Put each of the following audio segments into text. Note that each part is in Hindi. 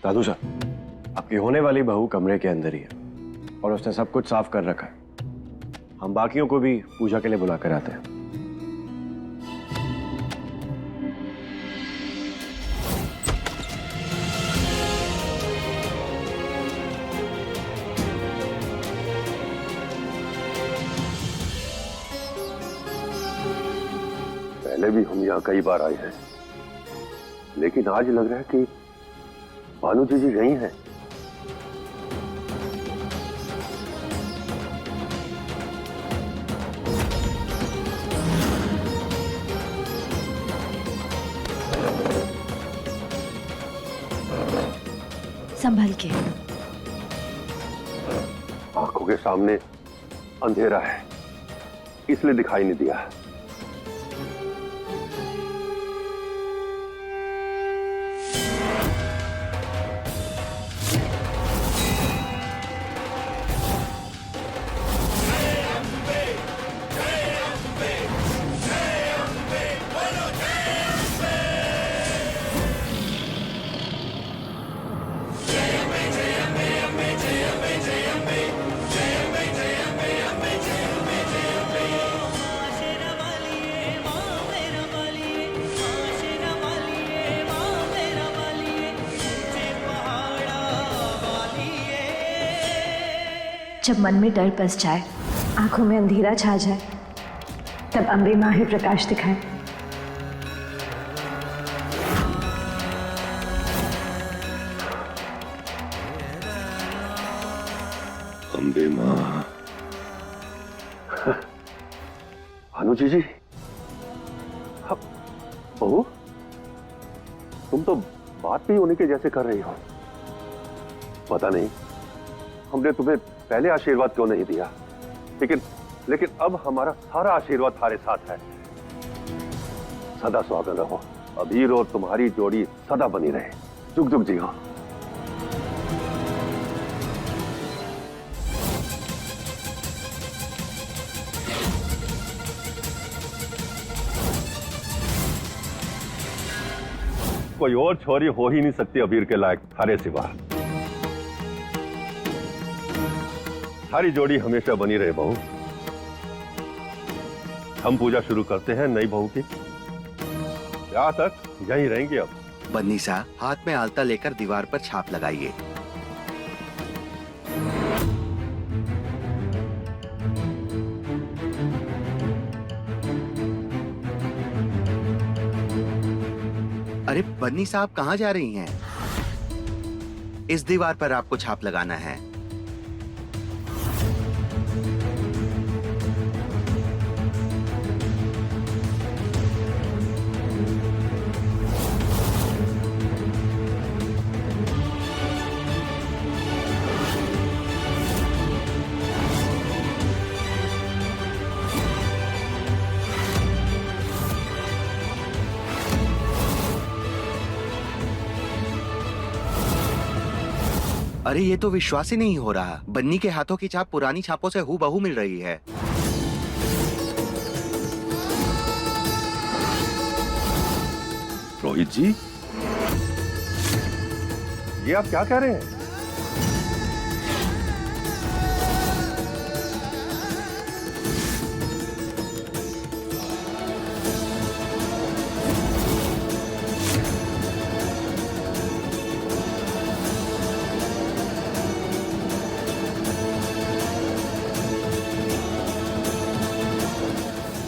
दादू साहब, आपकी होने वाली बहू कमरे के अंदर ही है और उसने सब कुछ साफ कर रखा है। हम बाकियों को भी पूजा के लिए बुला कर आते हैं। पहले भी हम यहाँ कई बार आए हैं, लेकिन आज लग रहा है कि भानु जी यहीं हैं। संभल के। आंखों के सामने अंधेरा है, इसलिए दिखाई नहीं दिया। जब मन में डर बस जाए, आंखों में अंधेरा छा जाए, तब अम्बे माँ ही प्रकाश दिखाए। अम्बे माँ। भानु जी बहू, तुम तो बात भी उन्हीं के जैसे कर रही हो। पता नहीं हमने तुम्हें पहले आशीर्वाद क्यों नहीं दिया, लेकिन अब हमारा सारा आशीर्वाद तुम्हारे साथ है। सदा स्वागत रहो। अबीर और तुम्हारी जोड़ी सदा बनी रहे। जुग जुग जियो। कोई और छोरी हो ही नहीं सकती अबीर के लायक थारे सिवा। थारी जोड़ी हमेशा बनी रहे बहू। हम पूजा शुरू करते हैं नई बहू की। यहाँ तक यहीं रहेंगे अब। बन्नी सा, हाथ में आलता लेकर दीवार पर छाप लगाइए। अरे बन्नी साहब कहाँ जा रही हैं? इस दीवार पर आपको छाप लगाना है। अरे ये तो विश्वास ही नहीं हो रहा। बन्नी के हाथों की छाप पुरानी छापों से हूबहू मिल रही है। रोहित जी, ये आप क्या कह रहे हैं?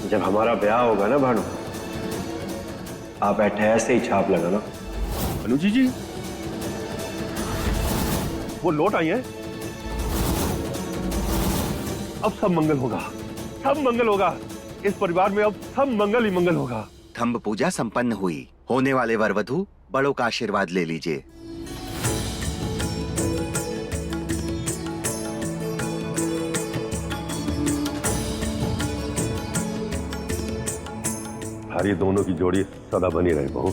जब हमारा ब्याह होगा ना भानु, आप ऐसे ही छाप लगाना। भानु जी वो लौट आई हैं। अब सब मंगल होगा, सब मंगल होगा। इस परिवार में अब सब मंगल ही मंगल होगा। थंब पूजा संपन्न हुई। होने वाले वर वधू बड़ों का आशीर्वाद ले लीजिए। हमारी दोनों की जोड़ी सदा बनी रहे बहू।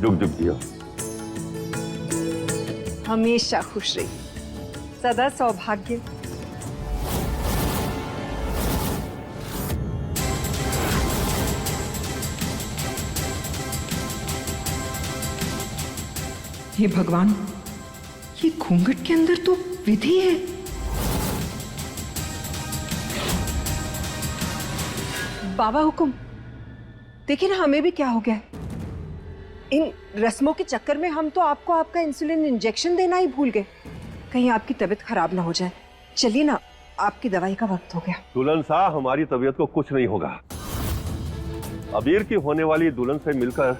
जुग जुग जियो। हमेशा खुश रही, सदा सौभाग्य। हे भगवान, ये घूंघट के अंदर तो विधि है। बाबा हुकुम, देखिए ना हमें भी क्या हो गया है। इन रस्मों के चक्कर में हम तो आपको आपका इंसुलिन इंजेक्शन देना ही भूल गए। कहीं आपकी तबीयत खराब ना हो जाए। चलिए ना, आपकी दवाई का वक्त हो गया। दुल्हन साहब, हमारी तबीयत को कुछ नहीं होगा। अबीर की होने वाली दुल्हन से मिलकर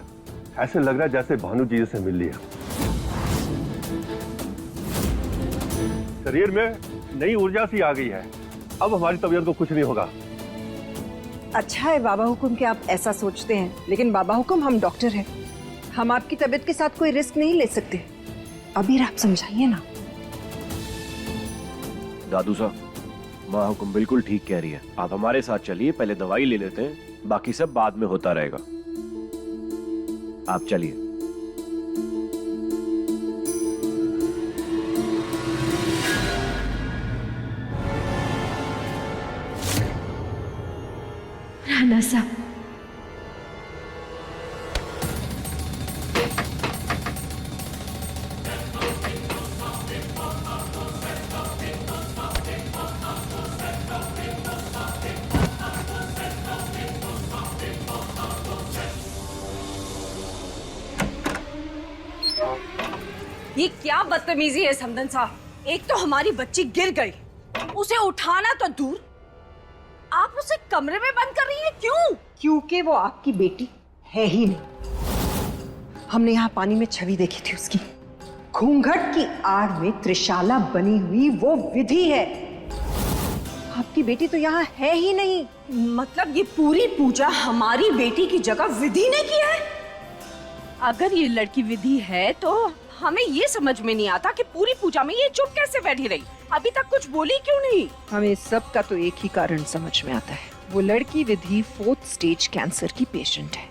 ऐसे लग रहा है जैसे भानु जी से मिल लिया। शरीर में नई ऊर्जा सी आ गई है। अब हमारी तबीयत को कुछ नहीं होगा। अच्छा है बाबा हुकुम कि आप ऐसा सोचते हैं, लेकिन बाबा हुकुम हम डॉक्टर हैं, हम आपकी तबीयत के साथ कोई रिस्क नहीं ले सकते। अबीर आप समझाइए ना। दादू साहब, माँ हुकुम बिल्कुल ठीक कह रही है। आप हमारे साथ चलिए, पहले दवाई ले लेते हैं, बाकी सब बाद में होता रहेगा। आप चलिए। राणा साहब, ये क्या बदतमीजी है समदन साहब। एक तो हमारी बच्ची गिर गई, उसे उठाना तो दूर, आप उसे कमरे में बंद कर रही हैं। क्यों? क्योंकि वो आपकी बेटी है ही नहीं। हमने यहाँ पानी में छवि देखी थी उसकी। घूंघट की आड़ में त्रिशाला बनी हुई वो विधि है। आपकी बेटी तो यहाँ है ही नहीं। मतलब ये पूरी पूजा हमारी बेटी की जगह विधि ने की है? अगर ये लड़की विधि है तो हमें ये समझ में नहीं आता कि पूरी पूजा में ये चुप कैसे बैठी रही, अभी तक कुछ बोली क्यों नहीं? हमें सब का तो एक ही कारण समझ में आता है। वो लड़की विधि 4th स्टेज कैंसर की पेशेंट है,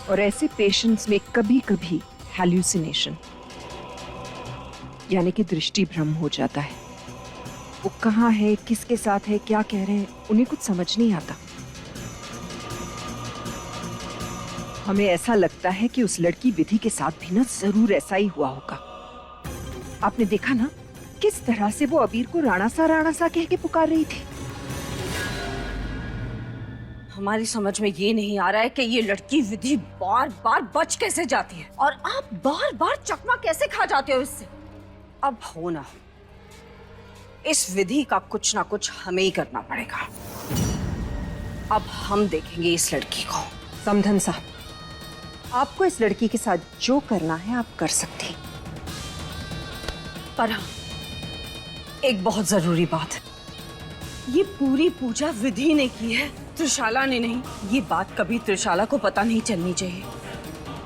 और ऐसे पेशेंट्स में कभी कभी हैल्यूसिनेशन यानी कि दृष्टि भ्रम हो जाता है। वो कहाँ है, किसके साथ है, क्या कह रहे हैं, उन्हें कुछ समझ नहीं आता। हमें ऐसा लगता है कि उस लड़की विधि के साथ भी ना जरूर ऐसा ही हुआ होगा। आपने देखा ना किस तरह से वो अबीर को राणा सा कह के पुकार रही थी। हमारी समझ में ये नहीं आ रहा है कि ये लड़की विधि बार बार बच कैसे जाती है और आप बार बार चकमा कैसे खा जाते हो इससे। अब हो ना हो, इस विधि का कुछ ना कुछ हमें ही करना पड़ेगा। अब हम देखेंगे इस लड़की को। समधन साहब, आपको इस लड़की के साथ जो करना है आप कर सकते हैं, पर हाँ, एक बहुत जरूरी बात, ये पूरी पूजा विधि ने की है, त्रिशाला ने नहीं। ये बात कभी त्रिशाला को पता नहीं चलनी चाहिए,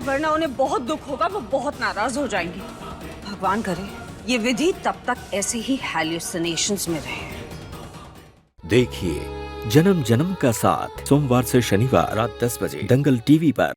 वरना उन्हें बहुत दुख होगा, वो बहुत नाराज हो जाएंगी। भगवान करे ये विधि तब तक ऐसे ही हैल्यूसिनेशंस में रहे। देखिए जन्म जन्म का साथ, सोमवार से शनिवार रात 10 बजे दंगल टीवी पर।